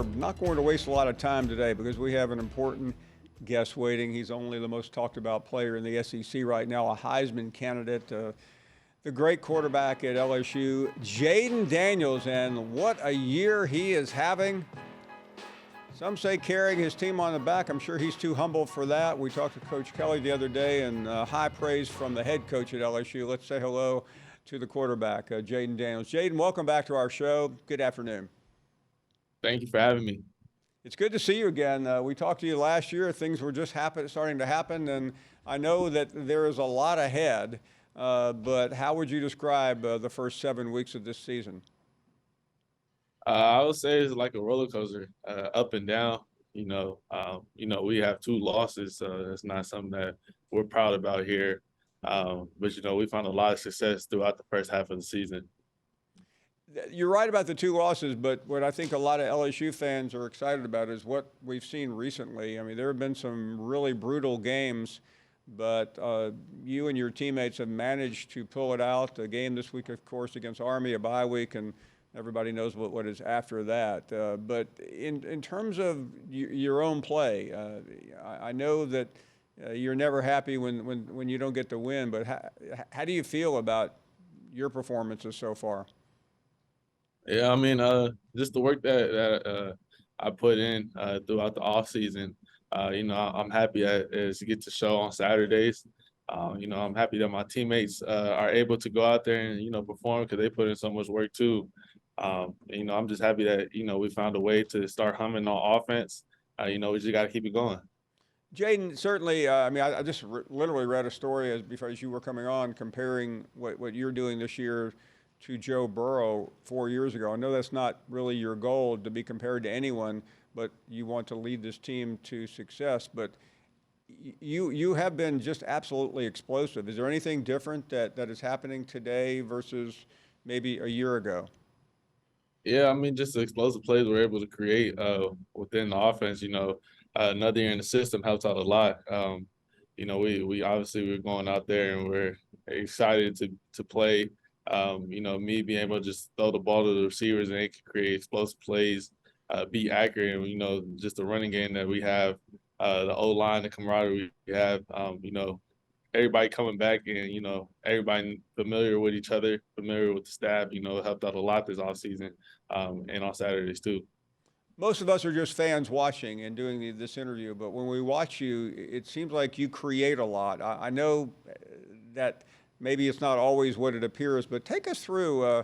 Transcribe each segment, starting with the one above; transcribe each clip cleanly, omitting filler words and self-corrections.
are not going to waste a lot of time today because we have an important guest waiting. He's only the most talked about player in the SEC right now, a Heisman candidate, the great quarterback at LSU, Jayden Daniels, and what a year he is having. Some say carrying his team on the back. I'm sure he's too humble for that. We talked to Coach Kelly the other day, and high praise from the head coach at LSU. Let's say hello to the quarterback, Jayden Daniels. Jayden, welcome back to our show. Good afternoon. Thank you for having me. It's good to see you again. We talked to you last year. Things were just starting to happen, and I know that there is a lot ahead. But how would you describe the first 7 weeks of this season? I would say it's like a roller coaster, up and down. We have 2 losses, so it's not something that we're proud about here. But we found a lot of success throughout the first half of the season. You're right about the 2 losses, but what I think a lot of LSU fans are excited about is what we've seen recently. I mean, there have been some really brutal games, but you and your teammates have managed to pull it out. A game this week, of course, against Army, a bye week, and everybody knows what is after that. But in terms of your own play, I know that you're never happy when you don't get the win, but how do you feel about your performances so far? Yeah, I mean, just the work that I put in throughout the off season. I'm happy to get to show on Saturdays. I'm happy that my teammates are able to go out there and perform because they put in so much work too. I'm just happy that we found a way to start humming on offense. We just got to keep it going. Jayden, certainly, I just literally read a story as you were coming on comparing what you're doing this year to Joe Burrow 4 years ago. I know that's not really your goal to be compared to anyone, but you want to lead this team to success. But you have been just absolutely explosive. Is there anything different that is happening today versus maybe a year ago? Yeah, I mean, just the explosive plays we're able to create within the offense. Another year in the system helps out a lot. We obviously we're going out there and we're excited to play. Me being able to just throw the ball to the receivers and they can create explosive plays, be accurate, and just the running game that we have, the O-line, the camaraderie we have. Everybody coming back and everybody familiar with each other, familiar with the staff. It helped out a lot this offseason, and on Saturdays too. Most of us are just fans watching and doing this interview, but when we watch you, it seems like you create a lot. I know that maybe it's not always what it appears, but take us through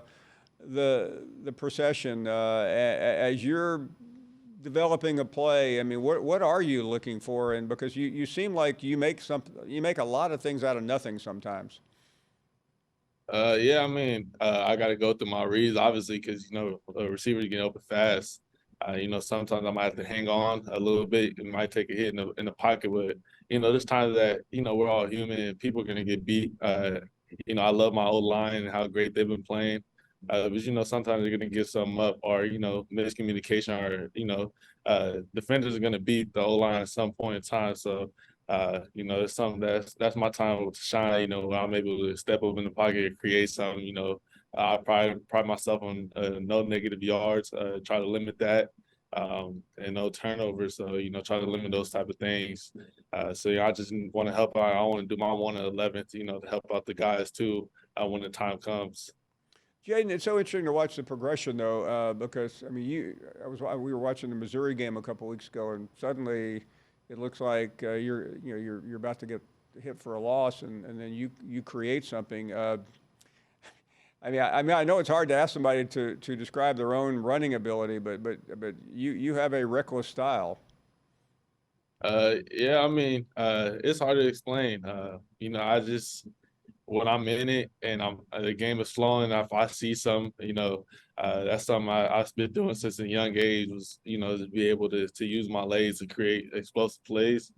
the procession as you're developing a play. I mean, what are you looking for? And because you seem like you make a lot of things out of nothing sometimes. Yeah, I mean, I got to go through my reads, obviously, because, receivers get open fast. Sometimes I might have to hang on a little bit. It might take a hit in the pocket, but, there's times that, we're all human and people are going to get beat. I love my old line and how great they've been playing. But, sometimes they're going to give something up or, miscommunication or, defenders are going to beat the O-line at some point in time. So, it's something that's my time to shine, where I'm able to step up in the pocket and create something. I pride myself on no negative yards, try to limit that, and no turnovers. So, try to limit those type of things. I just want to help out. I want to do my 1/11th, to help out the guys too when the time comes. Jayden, it's so interesting to watch the progression, though, because we were watching the Missouri game a couple weeks ago, and suddenly it looks like you're about to get hit for a loss, and then you create something. I know it's hard to ask somebody to describe their own running ability, but you have a reckless style. Yeah, I mean, it's hard to explain. I just when I'm in it and the game is flowing, if I see some, that's something I've been doing since a young age was, to be able to use my legs to create explosive plays.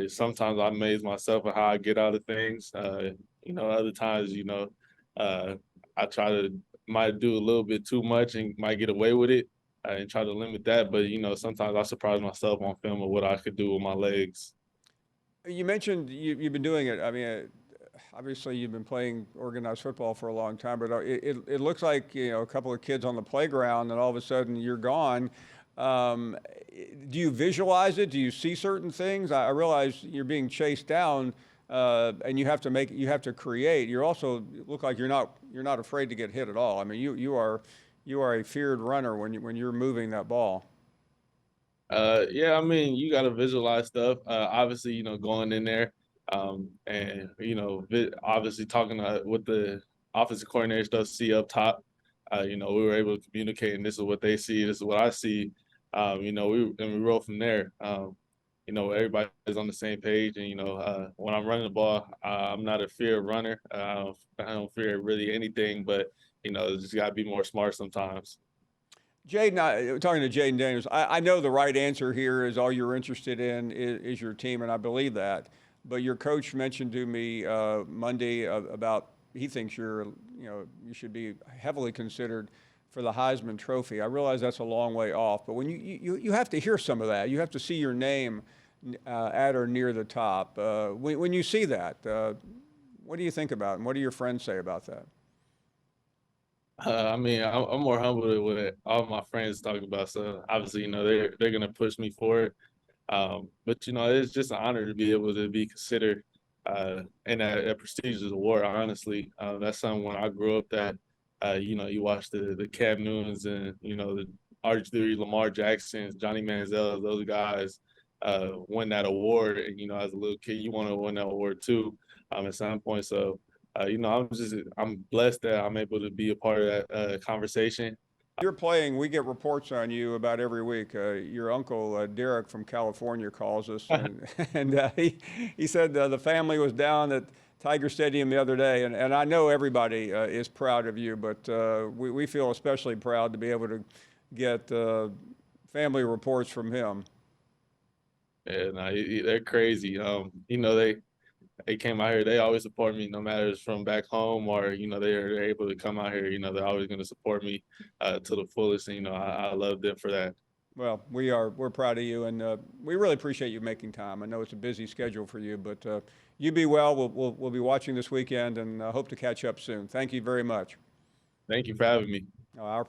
Sometimes I amaze myself at how I get out of things. Other times, I might do a little bit too much and might get away with it and try to limit that. But, sometimes I surprise myself on film of what I could do with my legs. You mentioned you've been doing it. I mean, obviously you've been playing organized football for a long time, but it looks like, a couple of kids on the playground and all of a sudden you're gone. Um, do you visualize it? Do you see certain things? I realize you're being chased down, and you have to create. You're also look like you're not afraid to get hit at all. I mean, you are a feared runner when you're moving that ball. Yeah, I mean, you got to visualize stuff. Obviously, going in there, and obviously talking with the offensive coordinator stuff, see up top. We were able to communicate, and this is what they see, this is what I see. We roll from there. Everybody's on the same page, and when I'm running the ball, I'm not a fear runner. I don't fear really anything, but just got to be more smart sometimes. Jayden, talking to Jayden Daniels, I know the right answer here is all you're interested in is your team, and I believe that. But your coach mentioned to me Monday about he thinks you should be heavily considered for the Heisman Trophy. I realize that's a long way off, but when you have to hear some of that, you have to see your name at or near the top. When you see that, what do you think about it, and what do your friends say about that? I mean, I'm more humble with what all my friends talk about. So obviously, they're gonna push me for it. But it's just an honor to be able to be considered in a prestigious award. Honestly, that's something when I grew up that you watch the Cam Newtons and the RG3, Lamar Jacksons, Johnny Manziel, those guys win that award. And as a little kid, you want to win that award too at some point. So. I'm blessed that I'm able to be a part of that conversation. You're playing, we get reports on you about every week. Your uncle, Derek from California, calls us, and, he said the family was down at Tiger Stadium the other day, and I know everybody is proud of you, but we feel especially proud to be able to get family reports from him. Yeah, no, they're crazy. They came out here. They always support me, no matter it's from back home or they're able to come out here. They're always going to support me to the fullest. And I love them for that. Well, we're proud of you, and we really appreciate you making time. I know it's a busy schedule for you, but you be well. We'll be watching this weekend, and hope to catch up soon. Thank you very much. Thank you for having me. Our